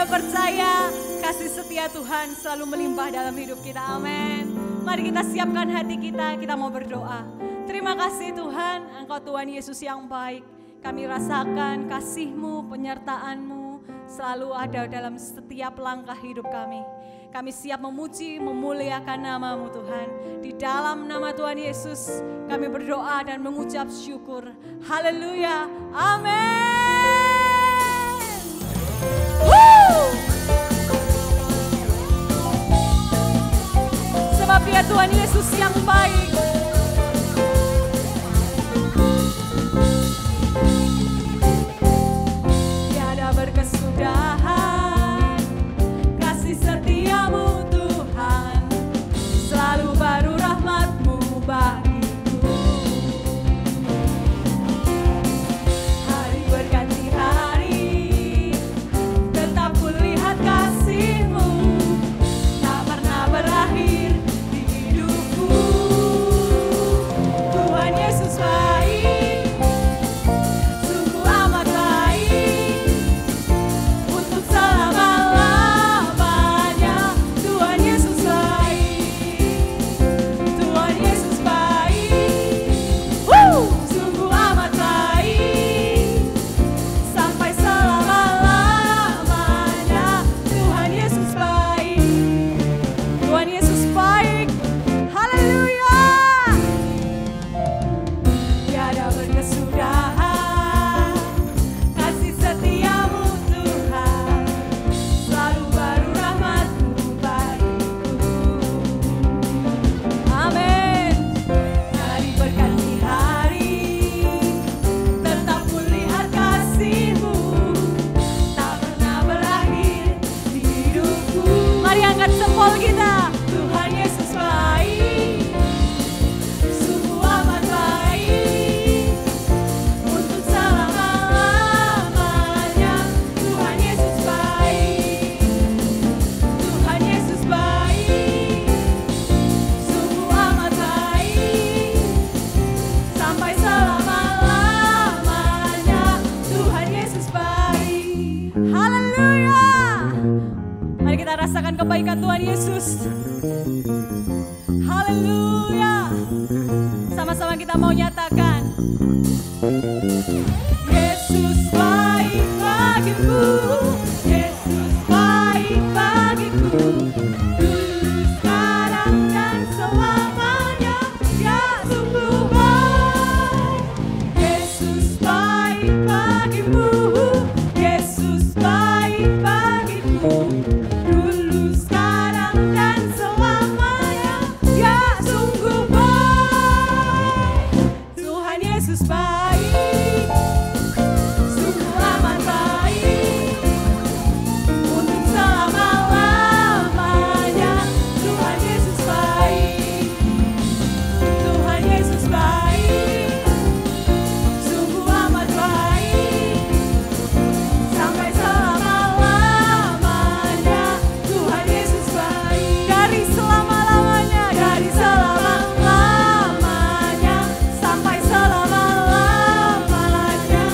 percaya kasih setia Tuhan selalu melimpah dalam hidup kita. Amin. Mari kita siapkan hati kita mau berdoa. Terima kasih Tuhan, Engkau Tuhan Yesus yang baik. Kami rasakan kasih-Mu, penyertaan-Mu selalu ada dalam setiap langkah hidup kami. Kami siap memuji, memuliakan nama-Mu Tuhan. Di dalam nama Tuhan Yesus kami berdoa dan mengucap syukur. Haleluya. Amin. Sebab Dia Tuhan Yesus yang baik. Tiada berkesudahan kasih setia-Mu Tuhan, selalu baru rahmat-Mu bagiku. Hari berganti hari, tetap kulihat kasih-Mu, tak pernah berakhir di hidupku. Tuhan Yesus baik, sungguh amat baik, untuk selama-lamanya. Tuhan Yesus baik, Tuhan Yesus baik, sungguh amat baik, sampai selama-lamanya. Tuhan Yesus baik, Tuhan Yesus baik. Haleluya. Tiada berkesudahan kasih setia-Mu Tuhan, selalu baru rahmat-Mu bagiku. Amin. Hari berganti hari, tetap kulihat kasih-Mu, tak pernah berakhir di hidupku. Mari angkat jempol kita. Tuhan Yesus baik, sungguh amat baik, untuk selama-lamanya. Tuhan Yesus baik, Tuhan Yesus baik, sungguh amat baik, sampai selama-lamanya. Tuhan Yesus baik. Haleluya. Mari kita rasakan kebaikan Tuhan Yesus. Haleluya. Sama-sama kita mau nyatakan, Yesus baik bagiku, Yesus baik bagiku, dulu, sekarang, dan selamanya. Ya sungguh baik. Yesus baik bagimu, Yesus baik bagiku, dulu, sekarang, dan selamanya. Ya sungguh baik. Tuhan Yesus baik, sungguh amat baik, untuk selama-lamanya. Tuhan Yesus baik, Tuhan Yesus baik, sungguh amat baik, sampai selama-lamanya. Tuhan Yesus baik, dari selama-lamanya, dari selama-lamanya, sampai selama-lamanya,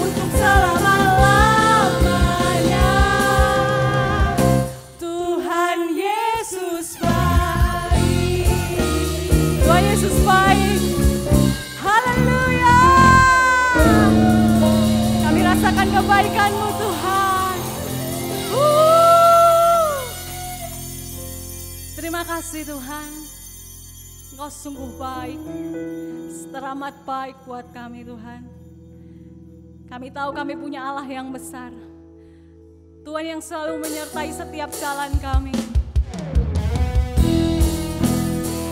untuk selama-lamanya. Tuhan Yesus baik, Tuhan Yesus baik. Haleluya. Kami rasakan kebaikan-Mu Tuhan. Terima kasih Tuhan. Engkau sungguh baik, teramat baik buat kami Tuhan. Kami tahu kami punya Allah yang besar, Tuhan yang selalu menyertai setiap jalan kami.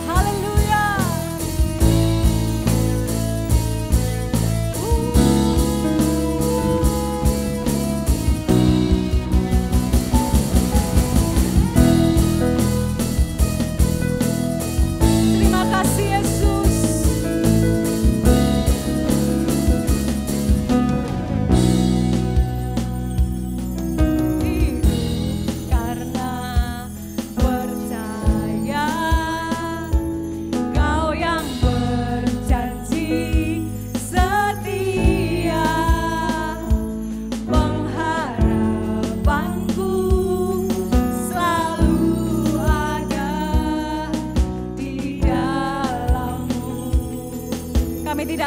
Haleluya. Terima kasih Yesus. Karena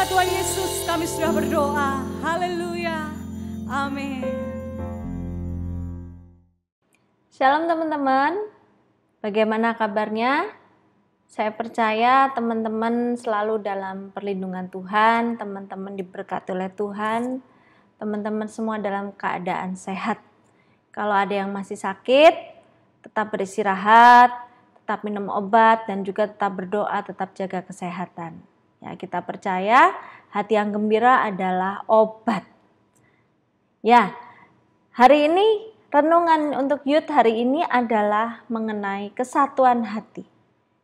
nama Tuhan Yesus kami sudah berdoa. Haleluya. Amin. Shalom teman-teman. Bagaimana kabarnya? Saya percaya teman-teman selalu dalam perlindungan Tuhan, teman-teman diberkati oleh Tuhan, teman-teman semua dalam keadaan sehat. Kalau ada yang masih sakit, tetap beristirahat, tetap minum obat, dan juga tetap berdoa, tetap jaga kesehatan. Ya, kita percaya hati yang gembira adalah obat. Ya, hari ini renungan untuk youth hari ini adalah mengenai kesatuan hati.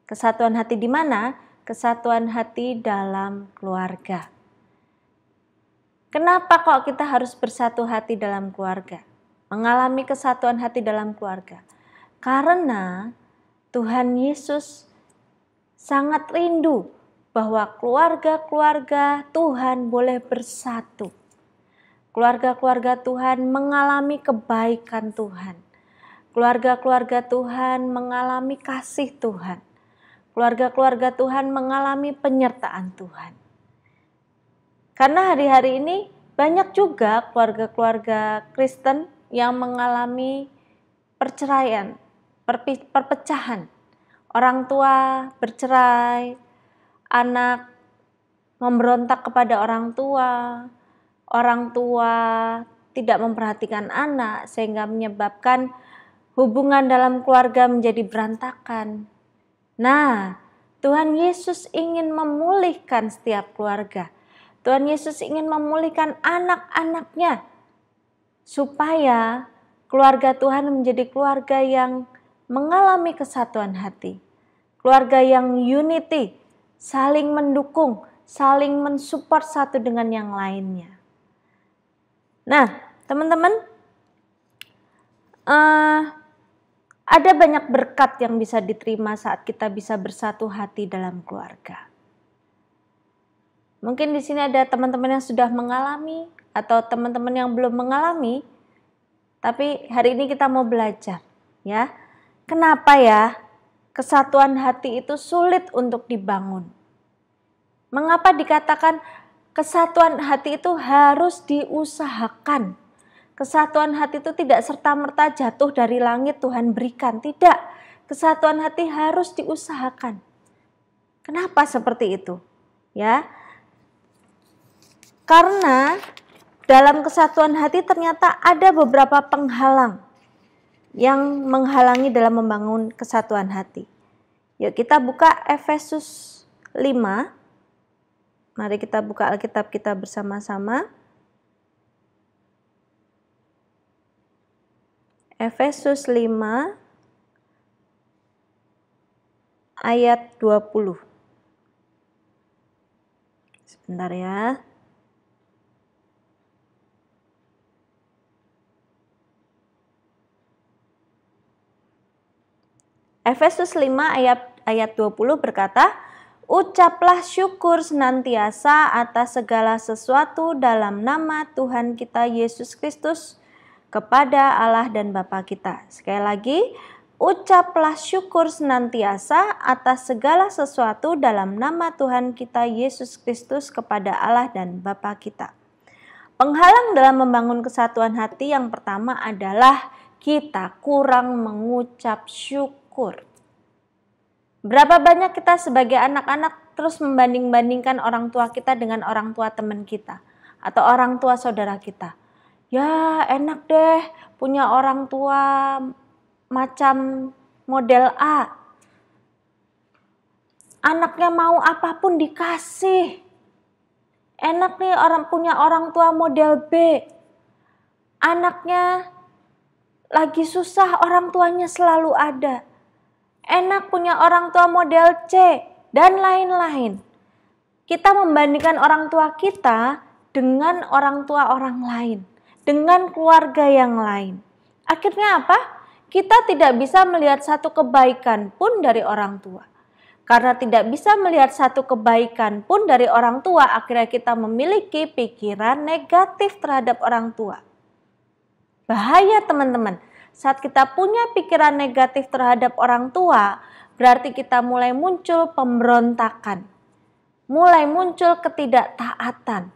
Kesatuan hati di mana? Kesatuan hati dalam keluarga. Kenapa kok kita harus bersatu hati dalam keluarga? Mengalami kesatuan hati dalam keluarga. Karena Tuhan Yesus sangat rindu bahwa keluarga-keluarga Tuhan boleh bersatu. Keluarga-keluarga Tuhan mengalami kebaikan Tuhan. Keluarga-keluarga Tuhan mengalami kasih Tuhan. Keluarga-keluarga Tuhan mengalami penyertaan Tuhan. Karena hari-hari ini banyak juga keluarga-keluarga Kristen yang mengalami perceraian, perpecahan. Orang tua bercerai, anak memberontak kepada orang tua tidak memperhatikan anak sehingga menyebabkan hubungan dalam keluarga menjadi berantakan. Nah, Tuhan Yesus ingin memulihkan setiap keluarga. Tuhan Yesus ingin memulihkan anak-anaknya supaya keluarga Tuhan menjadi keluarga yang mengalami kesatuan hati. Keluarga yang unity, saling mendukung, saling mensupport satu dengan yang lainnya. Nah, teman-teman, ada banyak berkat yang bisa diterima saat kita bisa bersatu hati dalam keluarga. Mungkin di sini ada teman-teman yang sudah mengalami atau teman-teman yang belum mengalami, tapi hari ini kita mau belajar, ya. Kenapa ya kesatuan hati itu sulit untuk dibangun? Mengapa dikatakan kesatuan hati itu harus diusahakan? Kesatuan hati itu tidak serta-merta jatuh dari langit Tuhan berikan. Tidak, kesatuan hati harus diusahakan. Kenapa seperti itu? Ya, karena dalam kesatuan hati ternyata ada beberapa penghalang yang menghalangi dalam membangun kesatuan hati. Yuk kita buka Efesus 5. Mari kita buka Alkitab kita bersama-sama. Efesus 5 ayat 20. Sebentar ya. Efesus 5 ayat 20 berkata, "Ucaplah syukur senantiasa atas segala sesuatu dalam nama Tuhan kita Yesus Kristus kepada Allah dan Bapa kita." Sekali lagi, ucaplah syukur senantiasa atas segala sesuatu dalam nama Tuhan kita Yesus Kristus kepada Allah dan Bapa kita. Penghalang dalam membangun kesatuan hati yang pertama adalah kita kurang mengucap syukur. Berapa banyak kita sebagai anak-anak terus membanding-bandingkan orang tua kita dengan orang tua teman kita atau orang tua saudara kita. Ya enak deh punya orang tua macam model A. Anaknya mau apapun dikasih. Enak nih punya orang tua model B. Anaknya lagi susah orang tuanya selalu ada. Enak punya orang tua model C dan lain-lain. Kita membandingkan orang tua kita dengan orang tua orang lain. Dengan keluarga yang lain. Akhirnya apa? Kita tidak bisa melihat satu kebaikan pun dari orang tua. Karena tidak bisa melihat satu kebaikan pun dari orang tua, akhirnya kita memiliki pikiran negatif terhadap orang tua. Bahaya teman-teman, saat kita punya pikiran negatif terhadap orang tua, berarti kita mulai muncul pemberontakan. mulai muncul ketidaktaatan.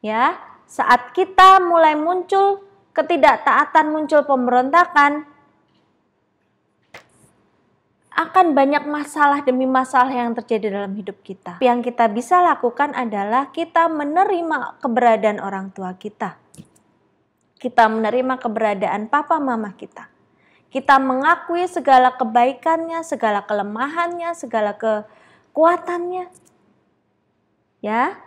Ya, saat kita mulai muncul ketidaktaatan, muncul pemberontakan, akan banyak masalah demi masalah yang terjadi dalam hidup kita. Yang kita bisa lakukan adalah kita menerima keberadaan orang tua kita. Kita menerima keberadaan papa mama kita. Kita mengakui segala kebaikannya, segala kelemahannya, segala kekuatannya. Ya.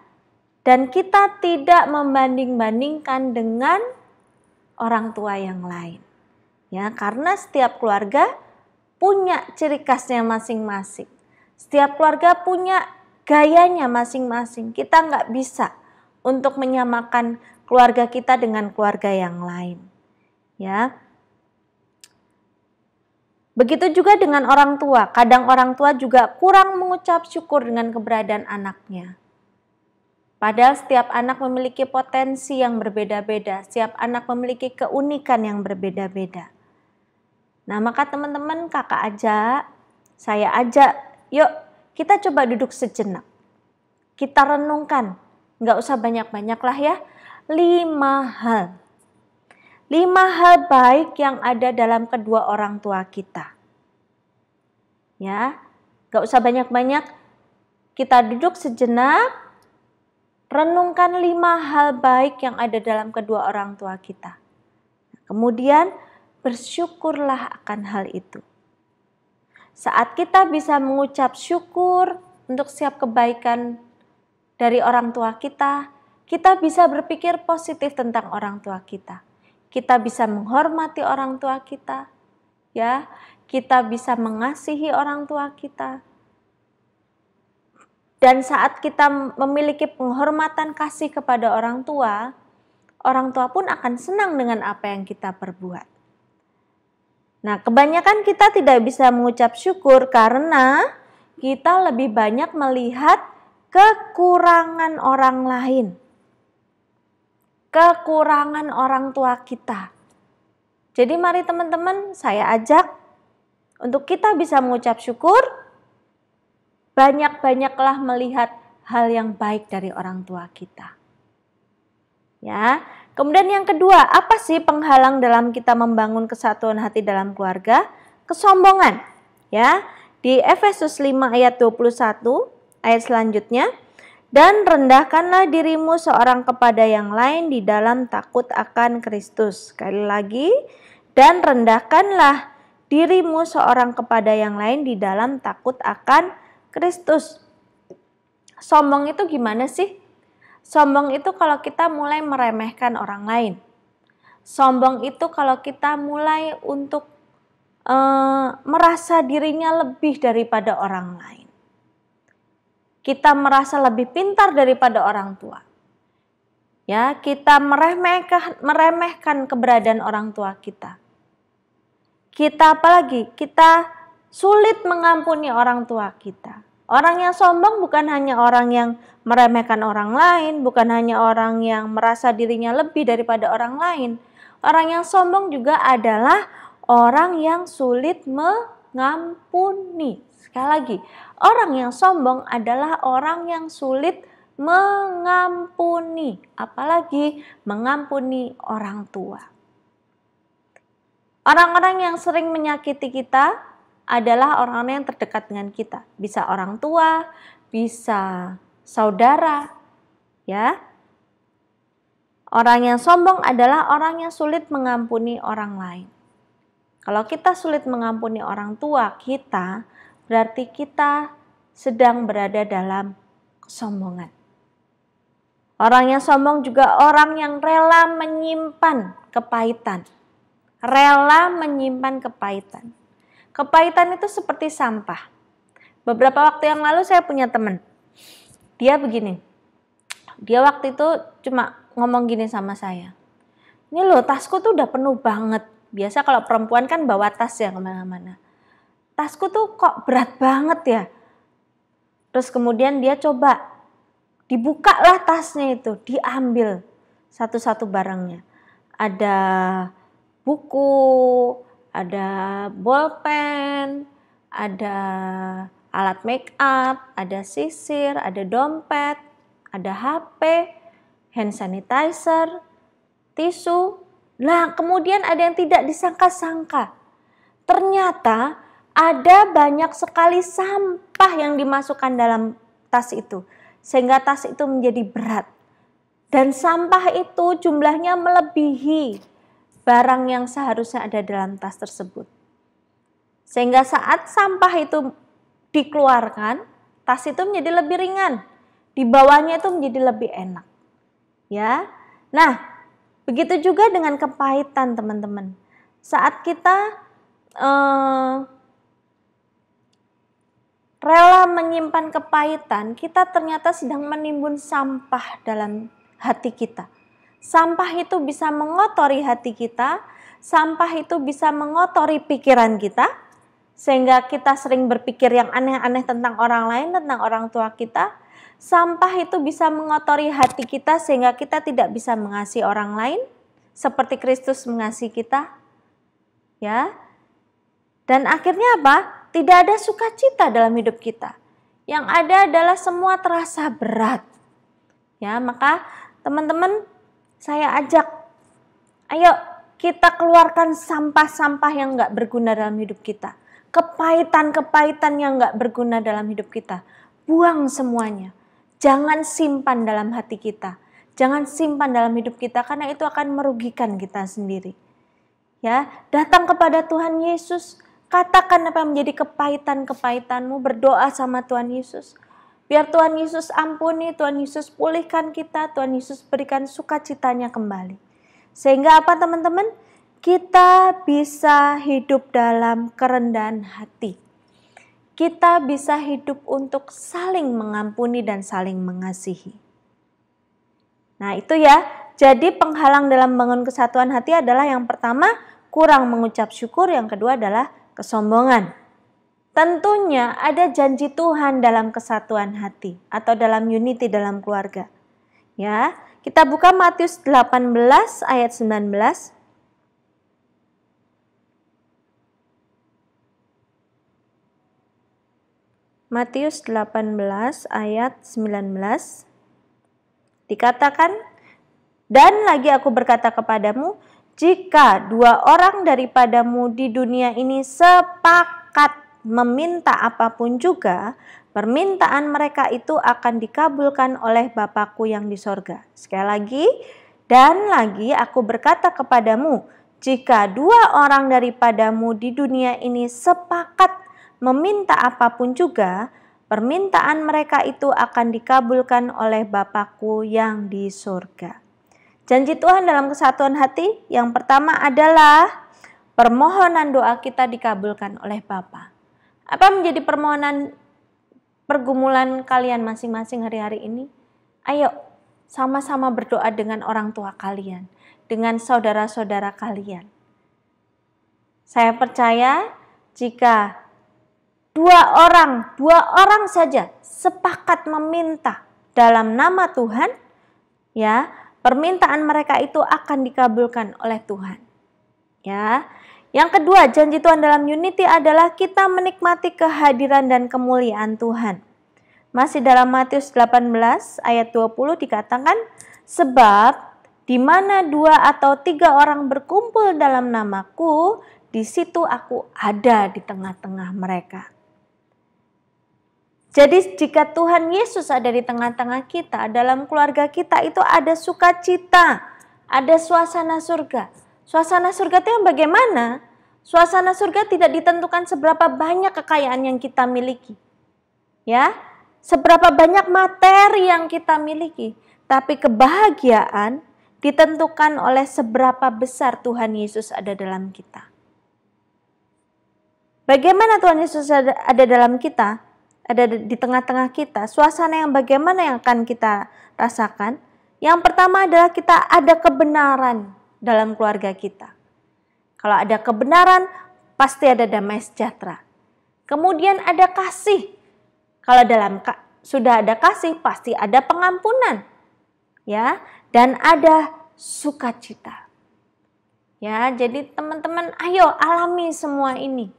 Dan kita tidak membanding-bandingkan dengan orang tua yang lain. Ya, karena setiap keluarga punya ciri khasnya masing-masing. Setiap keluarga punya gayanya masing-masing. Kita nggak bisa untuk menyamakan keluarga kita dengan keluarga yang lain. Ya. Begitu juga dengan orang tua. Kadang orang tua juga kurang mengucap syukur dengan keberadaan anaknya. Padahal setiap anak memiliki potensi yang berbeda-beda. Setiap anak memiliki keunikan yang berbeda-beda. Nah, maka teman-teman, kakak ajak, saya ajak, yuk kita coba duduk sejenak. Kita renungkan, nggak usah banyak-banyak lah ya, 5 hal. 5 hal baik yang ada dalam kedua orang tua kita. Ya, nggak usah banyak-banyak, kita duduk sejenak, renungkan 5 hal baik yang ada dalam kedua orang tua kita. Kemudian, bersyukurlah akan hal itu. Saat kita bisa mengucap syukur untuk setiap kebaikan dari orang tua kita bisa berpikir positif tentang orang tua kita. Kita bisa menghormati orang tua kita, ya. Kita bisa mengasihi orang tua kita. Dan saat kita memiliki penghormatan kasih kepada orang tua pun akan senang dengan apa yang kita perbuat. Nah, kebanyakan kita tidak bisa mengucap syukur karena kita lebih banyak melihat kekurangan orang lain. Kekurangan orang tua kita. Jadi mari teman-teman, saya ajak untuk kita bisa mengucap syukur, banyak-banyaklah melihat hal yang baik dari orang tua kita. Ya. Kemudian yang kedua, apa sih penghalang dalam kita membangun kesatuan hati dalam keluarga? Kesombongan. Ya, di Efesus 5 ayat 21, ayat selanjutnya, dan rendahkanlah dirimu seorang kepada yang lain di dalam takut akan Kristus. Sekali lagi, dan rendahkanlah dirimu seorang kepada yang lain di dalam takut akan Kristus. Sombong itu gimana sih? Sombong itu kalau kita mulai meremehkan orang lain. Sombong itu kalau kita mulai untuk merasa dirinya lebih daripada orang lain. Kita merasa lebih pintar daripada orang tua. Ya, kita meremehkan keberadaan orang tua kita. Kita apalagi? Kita sulit mengampuni orang tua kita. Orang yang sombong bukan hanya orang yang meremehkan orang lain, bukan hanya orang yang merasa dirinya lebih daripada orang lain. Orang yang sombong juga adalah orang yang sulit mengampuni. Sekali lagi, orang yang sombong adalah orang yang sulit mengampuni, apalagi mengampuni orang tua. Orang-orang yang sering menyakiti kita adalah orang-orang yang terdekat dengan kita. Bisa orang tua, bisa saudara, ya. Orang yang sombong adalah orang yang sulit mengampuni orang lain. Kalau kita sulit mengampuni orang tua kita, berarti kita sedang berada dalam kesombongan. Orang yang sombong juga orang yang rela menyimpan kepahitan. Rela menyimpan kepahitan. Kepahitan itu seperti sampah. Beberapa waktu yang lalu saya punya teman. Dia begini. Dia waktu itu cuma ngomong gini sama saya. Ini loh, tasku tuh udah penuh banget. Biasa kalau perempuan kan bawa tas ya kemana-mana. Tasku tuh kok berat banget ya. Terus kemudian dia coba. Dibukalah tasnya itu. Diambil satu-satu barangnya. Ada buku, ada bolpen, ada alat make up, ada sisir, ada dompet, ada HP, hand sanitizer, tisu. Nah, kemudian ada yang tidak disangka-sangka. Ternyata ada banyak sekali sampah yang dimasukkan dalam tas itu, sehingga tas itu menjadi berat. Dan sampah itu jumlahnya melebihi barang yang seharusnya ada dalam tas tersebut. Sehingga saat sampah itu dikeluarkan, tas itu menjadi lebih ringan, di bawahnya itu menjadi lebih enak. Ya. Nah, begitu juga dengan kepahitan, teman-teman. Saat kita rela menyimpan kepahitan, kita ternyata sedang menimbun sampah dalam hati kita. Sampah itu bisa mengotori hati kita, sampah itu bisa mengotori pikiran kita, sehingga kita sering berpikir yang aneh-aneh tentang orang lain, tentang orang tua kita. Sampah itu bisa mengotori hati kita sehingga kita tidak bisa mengasihi orang lain, seperti Kristus mengasihi kita. Ya. Dan akhirnya apa? Tidak ada sukacita dalam hidup kita. Yang ada adalah semua terasa berat. Ya, maka teman-teman, saya ajak, ayo kita keluarkan sampah-sampah yang enggak berguna dalam hidup kita. Kepahitan-kepahitan yang enggak berguna dalam hidup kita. Buang semuanya. Jangan simpan dalam hati kita. Jangan simpan dalam hidup kita karena itu akan merugikan kita sendiri. Ya, datang kepada Tuhan Yesus. Katakan apa yang menjadi kepahitan-kepahitanmu, berdoa sama Tuhan Yesus. Biar Tuhan Yesus ampuni, Tuhan Yesus pulihkan kita, Tuhan Yesus berikan sukacitanya kembali. Sehingga apa teman-teman? Kita bisa hidup dalam kerendahan hati. Kita bisa hidup untuk saling mengampuni dan saling mengasihi. Nah itu ya, jadi penghalang dalam membangun kesatuan hati adalah yang pertama, kurang mengucap syukur, yang kedua adalah kesombongan. Tentunya ada janji Tuhan dalam kesatuan hati atau dalam unity dalam keluarga. Ya, kita buka Matius 18 ayat 19. Matius 18 ayat 19. Dikatakan, dan lagi aku berkata kepadamu, jika 2 orang daripadamu di dunia ini sepakat meminta apapun juga, permintaan mereka itu akan dikabulkan oleh Bapa-Ku yang di sorga. Sekali lagi, dan lagi aku berkata kepadamu, jika 2 orang daripadamu di dunia ini sepakat meminta apapun juga, permintaan mereka itu akan dikabulkan oleh Bapa-Ku yang di sorga. Janji Tuhan dalam kesatuan hati yang pertama adalah permohonan doa kita dikabulkan oleh Bapa. Apa menjadi permohonan pergumulan kalian masing-masing hari-hari ini? Ayo sama-sama berdoa dengan orang tua kalian, dengan saudara-saudara kalian. Saya percaya jika dua orang saja sepakat meminta dalam nama Tuhan, ya, permintaan mereka itu akan dikabulkan oleh Tuhan. Ya. Yang kedua, janji Tuhan dalam unity adalah kita menikmati kehadiran dan kemuliaan Tuhan. Masih dalam Matius 18 ayat 20 dikatakan, sebab di mana 2 atau 3 orang berkumpul dalam namaku, di situ aku ada di tengah-tengah mereka. Jadi jika Tuhan Yesus ada di tengah-tengah kita, dalam keluarga kita itu ada sukacita, ada suasana surga. Suasana surga itu yang bagaimana? Suasana surga tidak ditentukan seberapa banyak kekayaan yang kita miliki. Ya, seberapa banyak materi yang kita miliki. Tapi kebahagiaan ditentukan oleh seberapa besar Tuhan Yesus ada dalam kita. Bagaimana Tuhan Yesus ada dalam kita? Ada di tengah-tengah kita. Suasana yang bagaimana yang akan kita rasakan? Yang pertama adalah kita ada kebenaran dalam keluarga kita. Kalau ada kebenaran, pasti ada damai sejahtera. Kemudian ada kasih. Kalau sudah ada kasih, pasti ada pengampunan. Ya, dan ada sukacita. Ya, jadi teman-teman, ayo alami semua ini.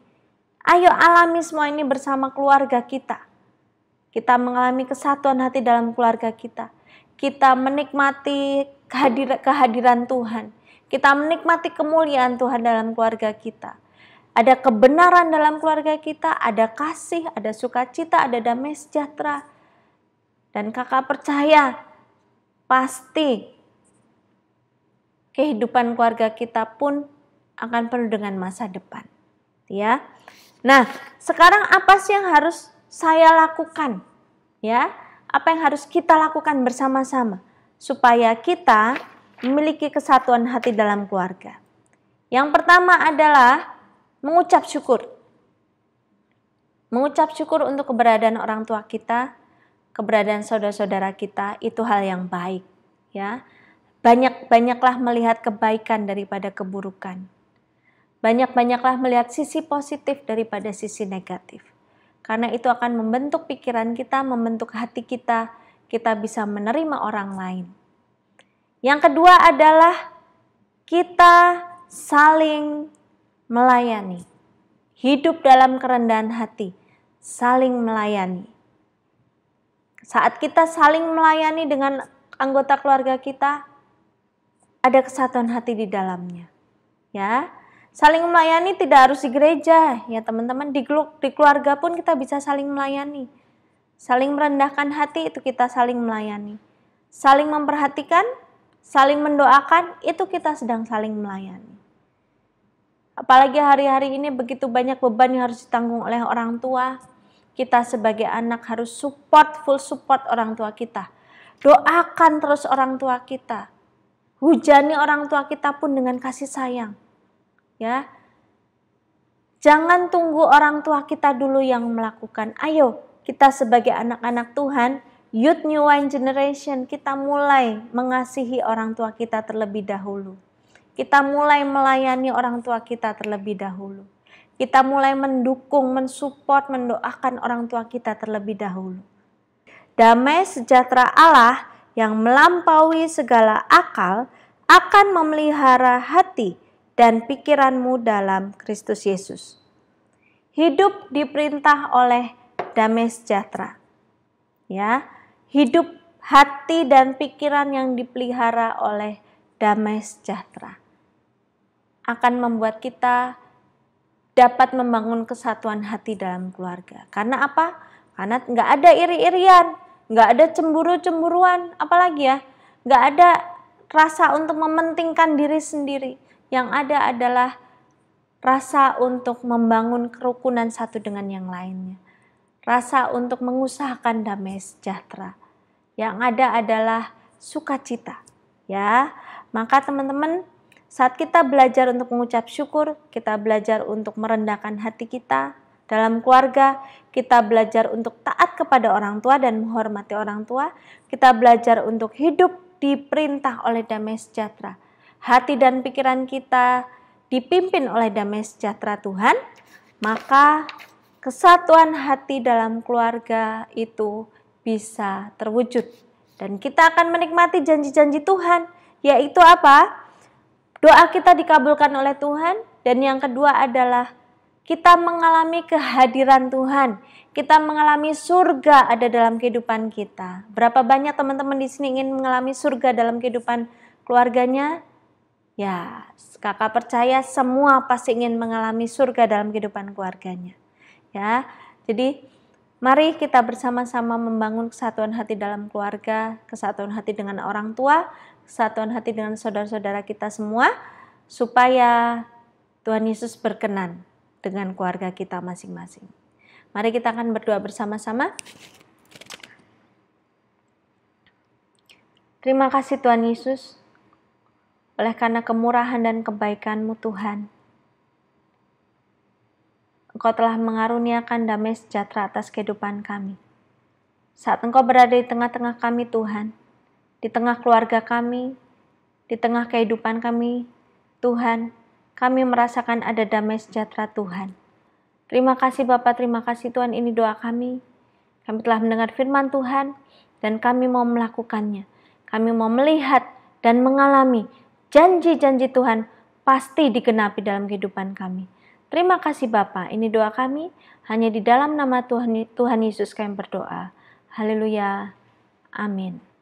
Ayo alami semua ini bersama keluarga kita. Kita mengalami kesatuan hati dalam keluarga kita. Kita menikmati kehadiran Tuhan. Kita menikmati kemuliaan Tuhan dalam keluarga kita. Ada kebenaran dalam keluarga kita, ada kasih, ada sukacita, ada damai sejahtera. Dan kakak percaya pasti kehidupan keluarga kita pun akan penuh dengan masa depan. Ya. Nah, sekarang apa sih yang harus saya lakukan? Ya, apa yang harus kita lakukan bersama-sama supaya kita memiliki kesatuan hati dalam keluarga? Yang pertama adalah mengucap syukur. Mengucap syukur untuk keberadaan orang tua kita, keberadaan saudara-saudara kita, itu hal yang baik, ya. Banyak-banyaklah melihat kebaikan daripada keburukan. Banyak-banyaklah melihat sisi positif daripada sisi negatif. Karena itu akan membentuk pikiran kita, membentuk hati kita, kita bisa menerima orang lain. Yang kedua adalah kita saling melayani. Hidup dalam kerendahan hati, saling melayani. Saat kita saling melayani dengan anggota keluarga kita, ada kesatuan hati di dalamnya. Ya. Saling melayani tidak harus di gereja, ya teman-teman, di keluarga pun kita bisa saling melayani. Saling merendahkan hati, itu kita saling melayani. Saling memperhatikan, saling mendoakan, itu kita sedang saling melayani. Apalagi hari-hari ini begitu banyak beban yang harus ditanggung oleh orang tua. Kita sebagai anak harus full support orang tua kita. Doakan terus orang tua kita. Hujani orang tua kita pun dengan kasih sayang. Ya, jangan tunggu orang tua kita dulu yang melakukan. Ayo, kita sebagai anak-anak Tuhan, youth new wine generation, kita mulai mengasihi orang tua kita terlebih dahulu. Kita mulai melayani orang tua kita terlebih dahulu. Kita mulai mendukung, mensupport, mendoakan orang tua kita terlebih dahulu. Damai sejahtera Allah yang melampaui segala akal akan memelihara hati dan pikiranmu dalam Kristus Yesus. Hidup diperintah oleh damai sejahtera. Ya, hidup hati dan pikiran yang dipelihara oleh damai sejahtera akan membuat kita dapat membangun kesatuan hati dalam keluarga. Karena apa? Karena nggak ada iri-irian, nggak ada cemburu-cemburuan, apalagi ya, nggak ada rasa untuk mementingkan diri sendiri. Yang ada adalah rasa untuk membangun kerukunan satu dengan yang lainnya. Rasa untuk mengusahakan damai sejahtera. Yang ada adalah sukacita. Ya, maka teman-teman, saat kita belajar untuk mengucap syukur, kita belajar untuk merendahkan hati kita dalam keluarga, kita belajar untuk taat kepada orang tua dan menghormati orang tua, kita belajar untuk hidup diperintah oleh damai sejahtera. Hati dan pikiran kita dipimpin oleh damai sejahtera Tuhan, maka kesatuan hati dalam keluarga itu bisa terwujud. Dan kita akan menikmati janji-janji Tuhan, yaitu apa? Doa kita dikabulkan oleh Tuhan, dan yang kedua adalah kita mengalami kehadiran Tuhan. Kita mengalami surga ada dalam kehidupan kita. Berapa banyak teman-teman di sini ingin mengalami surga dalam kehidupan keluarganya? Ya, kakak percaya semua pasti ingin mengalami surga dalam kehidupan keluarganya. Ya, jadi mari kita bersama-sama membangun kesatuan hati dalam keluarga, kesatuan hati dengan orang tua, kesatuan hati dengan saudara-saudara kita semua, supaya Tuhan Yesus berkenan dengan keluarga kita masing-masing. Mari kita akan berdoa bersama-sama. Terima kasih Tuhan Yesus, oleh karena kemurahan dan kebaikan-Mu Tuhan. Engkau telah mengaruniakan damai sejahtera atas kehidupan kami. Saat Engkau berada di tengah-tengah kami Tuhan, di tengah keluarga kami, di tengah kehidupan kami, Tuhan, kami merasakan ada damai sejahtera Tuhan. Terima kasih Bapa, terima kasih Tuhan, ini doa kami. Kami telah mendengar firman Tuhan dan kami mau melakukannya. Kami mau melihat dan mengalami janji-janji Tuhan pasti digenapi dalam kehidupan kami. Terima kasih Bapa, ini doa kami, hanya di dalam nama Tuhan Yesus kami berdoa. Haleluya. Amin.